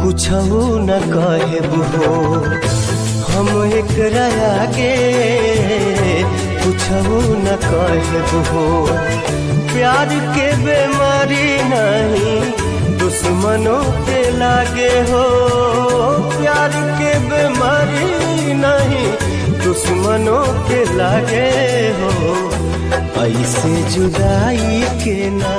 कुछऊ न कहबू हो हम एकरा आगे कुछऊ न कहबू हो। प्यार के बीमारी नहीं दुश्मनों के लागे हो, प्यार के बीमारी नहीं दुश्मनों के लागे हो। ऐसे जुदाई के ना